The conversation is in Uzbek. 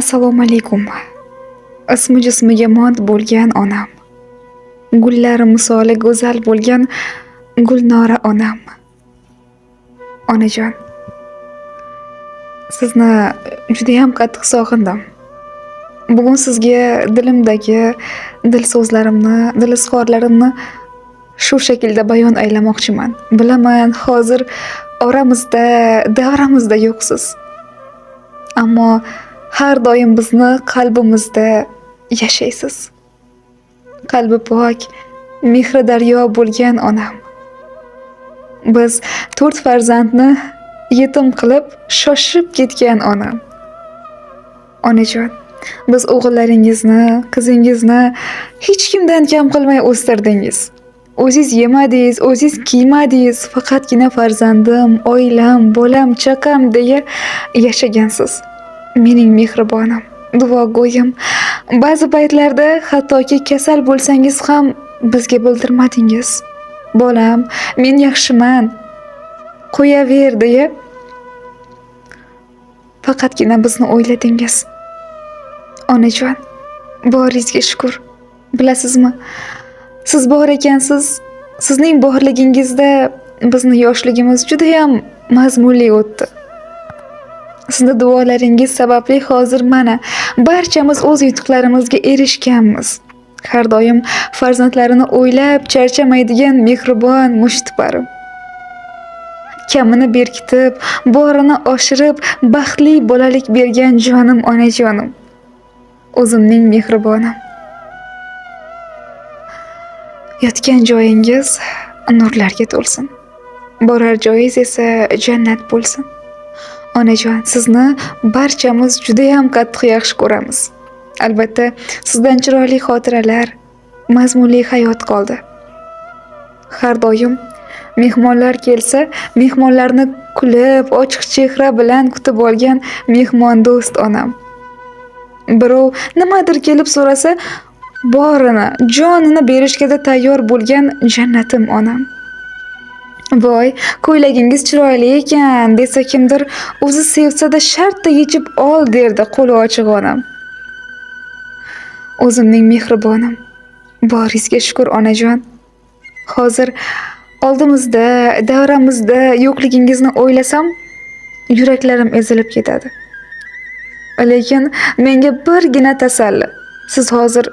Assalomu alaykum. Ismi jismiga mot bo'lgan onam. Gullar misoli go'zal bo'lgan Gulnora onam. Onajon, sizni juda ham qattiq sog'indim. Bugun sizga dilimdagi dil so'zlarimni, dil izhorlarimni shu shaklda bayon aylamoqchiman. Bilaman, hozir oramizda, davramizda yo'qsiz. Ammo har doim bizni qalbimizda yashaysiz. Qalbi pok, mehri daryo bo'lgan onam. Biz 4 farzandni yetim qilib shoshib ketgan onam. Onajon, biz o'g'illaringizni, qizingizni hech kimdan kam qilmay o'stirdingiz. O'zingiz yemadingiz, o'zingiz kiymadingiz, faqatgina farzandim, oilam, bolam, chaqam deya yashagansiz. Mening mehribonim, duogo'yim. Ba'zi paytlarda hattoki kasal bo'lsangiz ham bizga bildirmadingiz. Bolam, men yaxshiman, qo'yaver deya faqatgina bizni o'yladingiz. Onajon, boringizga shukr. Bilasizmi? Siz bor ekansiz, sizning borligingizda bizni yoshligimiz juda ham mazmunli o'tdi. Sizni duolaringiz sababli hozir mana barchamiz o'z yutuqlarimizga erishganmiz. Har doim farzandlarini o'ylab charchamaydigan mehribon mushtiparim. Kamini berkitib, borini oshirib, baxtli bolalik bergan jonim onajonim. O'zimning mehribonim. Yotgan joyingiz nurlarga to'lsin. Borar joyingiz esa jannat bo'lsin. Onajon, sizni barchamiz juda ham qattiq yaxshi ko'ramiz. Albatta, sizdan chiroyli xotiralar, mazmunli hayot qoldi. Har doim mehmonlar kelsa, mehmonlarni kulib, ochiq chehra bilan kutib olgan mehmon do'st onam. Birov nimadir kelib so'rasa, borini, jonini berishga tayyor bo'lgan jannatim onam. Voy, ko'ylagingiz chiroyli ekan desa kimdir, o'zi sevsa-da shartta yechib ol derdi qo'li ochiq onam. O'zimning mehribonim. Boringizga shukr onajon. Hozir oldimizda, davramizda yo'qligingizni o'ylasam, yuraklarim ezilib ketadi. Lekin menga birgina tasalli. Siz hozir